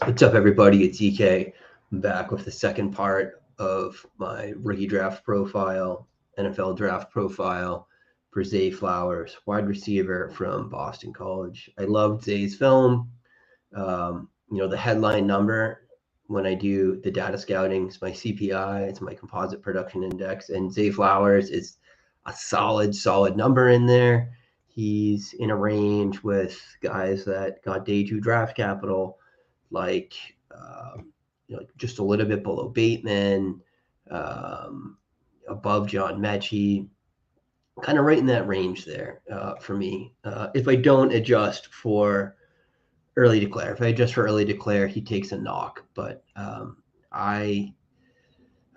What's up, everybody? It's EK. I'm back with the second part of my rookie draft profile, NFL draft profile for Zay Flowers, wide receiver from Boston College. I loved Zay's film. The headline number when I do the data scouting is my CPI, it's my composite production index, and Zay Flowers is a solid number in there. He's in a range with guys that got day two draft capital, like just a little bit below Bateman, um, above John Mechie, kind of right in that range there for me. If I don't adjust for early declare, if I adjust for early declare, he takes a knock. But I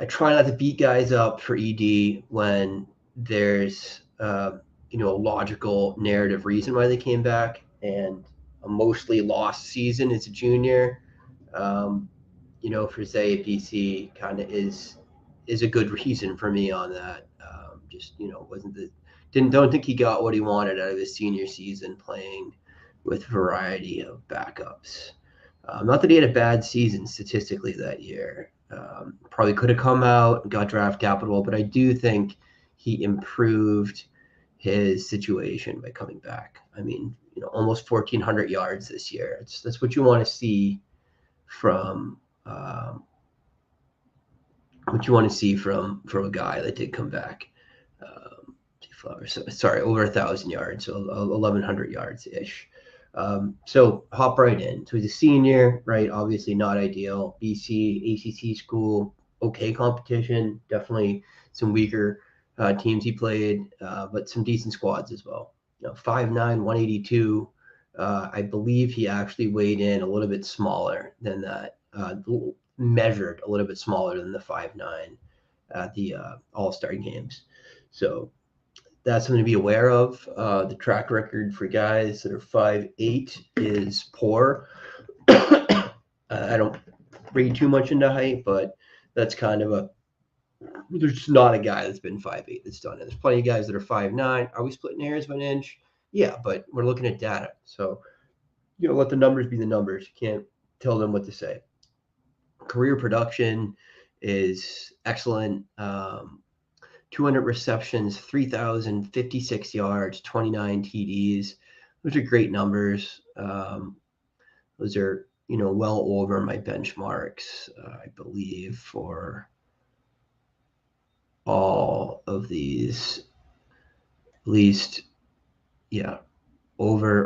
try not to beat guys up for ED when there's a logical narrative reason why they came back, and a mostly lost season as a junior. Um, for say BC kind of is a good reason for me on that. Just wasn't the don't think he got what he wanted out of his senior season playing with a variety of backups. Not that he had a bad season statistically that year. Probably could have come out and got draft capital, but I do think he improved his situation by coming back. I mean, almost 1,400 yards this year. That's what you want to see from a guy that did come back. Sorry, over 1,000 yards, so 1,100 yards ish. So hop right in. So he's a senior, right? Obviously not ideal. BC, ACC school, okay competition. Definitely some weaker teams he played, but some decent squads as well. 5'9", 182. I believe he actually weighed in a little bit smaller than that. Measured a little bit smaller than the 5'9" at the All-Star games. So that's something to be aware of. The track record for guys that are 5'8" is poor. I don't read too much into height, but that's kind of there's not a guy that's been 5'8" that's done it. There's plenty of guys that are 5'9". Are we splitting hairs by an inch? Yeah, but we're looking at data. So, let the numbers be the numbers. You can't tell them what to say. Career production is excellent. 200 receptions, 3,056 yards, 29 TDs. Those are great numbers. Those are, well over my benchmarks, I believe, for all of these. At least, yeah, over,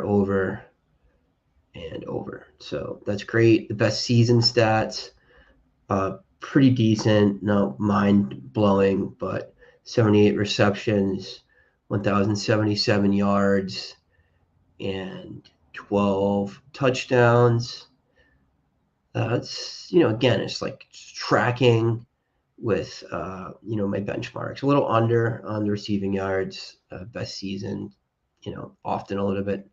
and over. So that's great. The best season stats, pretty decent, not mind-blowing, but 78 receptions, 1,077 yards, and 12 touchdowns. It's, again, it's like tracking with, my benchmarks. A little under on the receiving yards, best season, often a little bit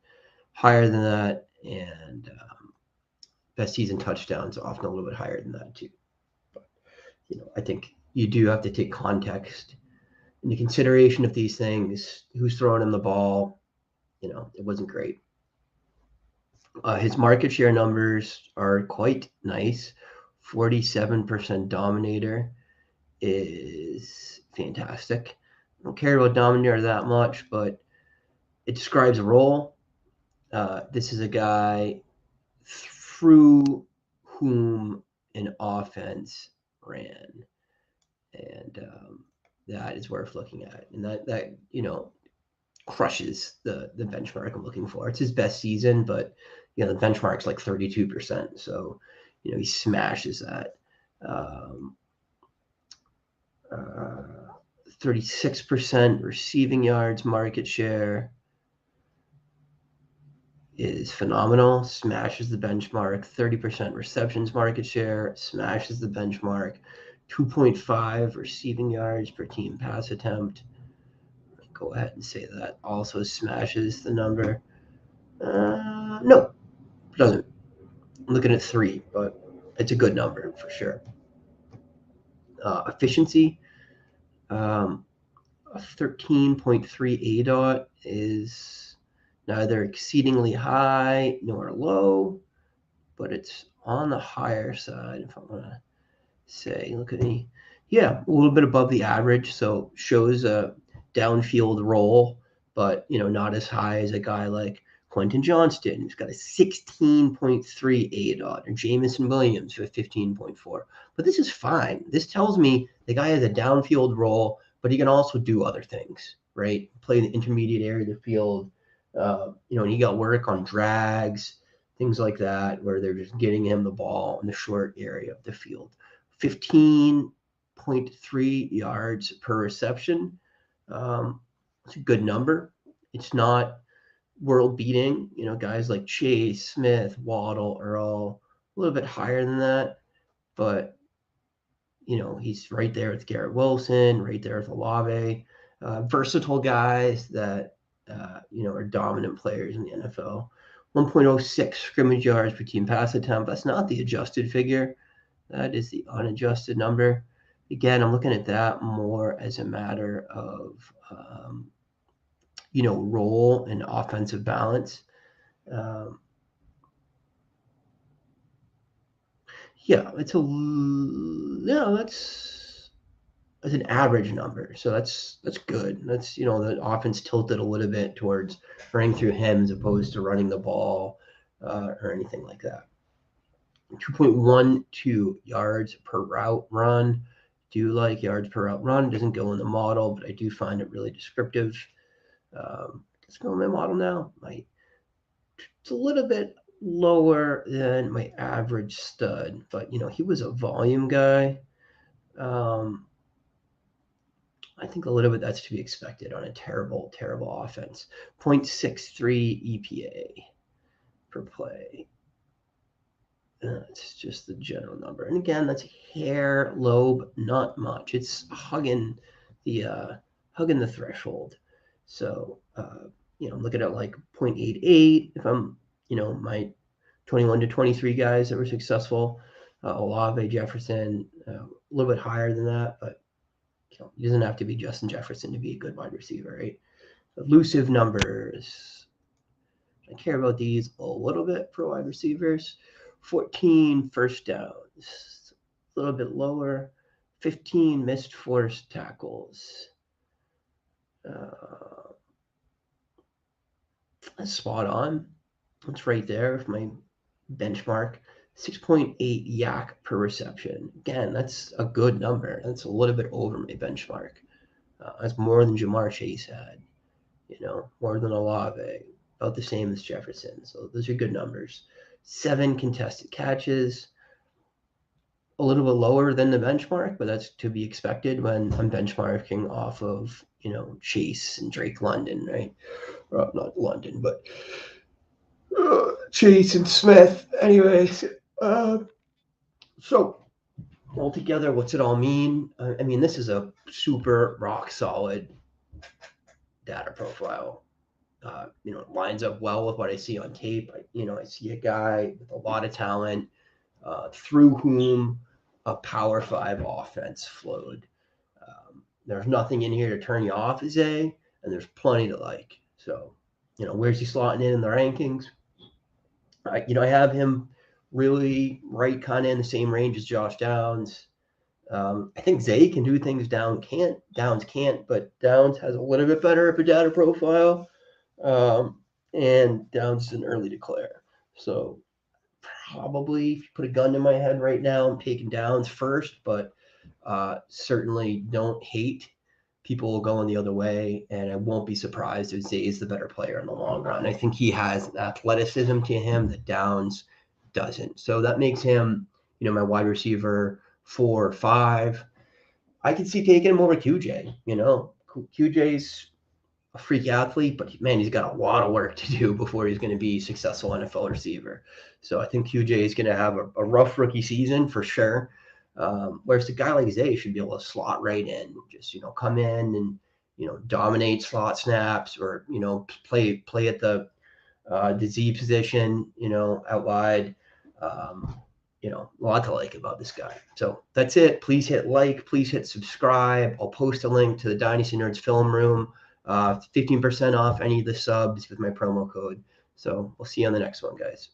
higher than that. And best season touchdowns, often a little bit higher than that too. But, I think you do have to take context into consideration of these things. Who's throwing him the ball? It wasn't great. His market share numbers are quite nice. 47% dominator is fantastic. I don't care about dominator that much, but it describes a role. This is a guy through whom an offense ran, and that is worth looking at. And that crushes the benchmark I'm looking for. It's his best season, but the benchmark's like 32%. So, he smashes that. 36% receiving yards market share is phenomenal. Smashes the benchmark. 30% receptions market share smashes the benchmark. 2.5 receiving yards per team pass attempt. Go ahead and say that also smashes the number. No, it doesn't. I'm looking at 3, but it's a good number for sure. Efficiency, a 13.3 ADOT is neither exceedingly high nor low, but it's on the higher side. If I want to say, look at me, yeah, a little bit above the average. So shows a downfield role, but not as high as a guy like Quentin Johnston, who's got a 16.38 on, or Jamison Williams with 15.4. But this is fine. This tells me the guy has a downfield role, but he can also do other things, right? Play in the intermediate area of the field. And he got work on drags, things like that, where they're just getting him the ball in the short area of the field. 15.3 yards per reception. It's a good number. It's not world beating. Guys like Chase, Smith, Waddle are all a little bit higher than that. But, he's right there with Garrett Wilson, right there with Olave. Versatile guys that, are dominant players in the NFL. 1.06 scrimmage yards per team pass attempt. That's not the adjusted figure. That is the unadjusted number. Again, I'm looking at that more as a matter of, role and offensive balance. That's an average number. So that's good. That's, the offense tilted a little bit towards running through him as opposed to running the ball or anything like that. 2.12 yards per route run. Do like yards per route run. It doesn't go in the model, but I do find it really descriptive. Let's go in my model now. It's a little bit lower than my average stud, but he was a volume guy. I think a little bit that's to be expected on a terrible, terrible offense. 0.63 EPA per play. It's just the general number. And again, that's hair lobe, not much. It's hugging the threshold. So, look at it like 0.88 if I'm, my 21 to 23 guys that were successful. Olave, Jefferson, a little bit higher than that, but he doesn't have to be Justin Jefferson to be a good wide receiver, right? Elusive numbers. I care about these a little bit for wide receivers. 14 first downs, a little bit lower. 15 missed forced tackles. That's spot on. It's right there with my benchmark. 6.8 yak per reception. Again, that's a good number. That's a little bit over my benchmark. That's more than Jamar Chase had, more than Olave, about the same as Jefferson. So those are good numbers. 7 contested catches, a little bit lower than the benchmark, but that's to be expected when I'm benchmarking off of, Chase and Drake London, right? Well, not London, but Chase and Smith. Anyways, so altogether, what's it all mean? I mean, this is a super rock solid data profile. It lines up well with what I see on tape. I see a guy with a lot of talent through whom a Power 5 offense flowed. There's nothing in here to turn you off, Zay, and there's plenty to like. So, where's he slotting in the rankings? I have him really right kind of in the same range as Josh Downs. I think Zay can do things Downs can't, but Downs has a little bit better of a data profile. And Downs is an early declare. So probably if you put a gun to my head right now, I'm taking Downs first, but certainly don't hate. People will go in the other way, and I won't be surprised if Zay is the better player in the long run. I think he has athleticism to him that Downs doesn't. So that makes him, my wide receiver 4 or 5. I could see taking him over QJ. QJ's a freak athlete, but man, he's got a lot of work to do before he's going to be a successful NFL receiver. So I think QJ is going to have a rough rookie season for sure. Whereas a guy like Zay should be able to slot right in, just, come in and, dominate slot snaps or, play at the Z position, out wide. A lot to like about this guy. So that's it. Please hit like, please hit subscribe. I'll post a link to the Dynasty Nerds film room. 15% off any of the subs with my promo code. So we'll see you on the next one, guys.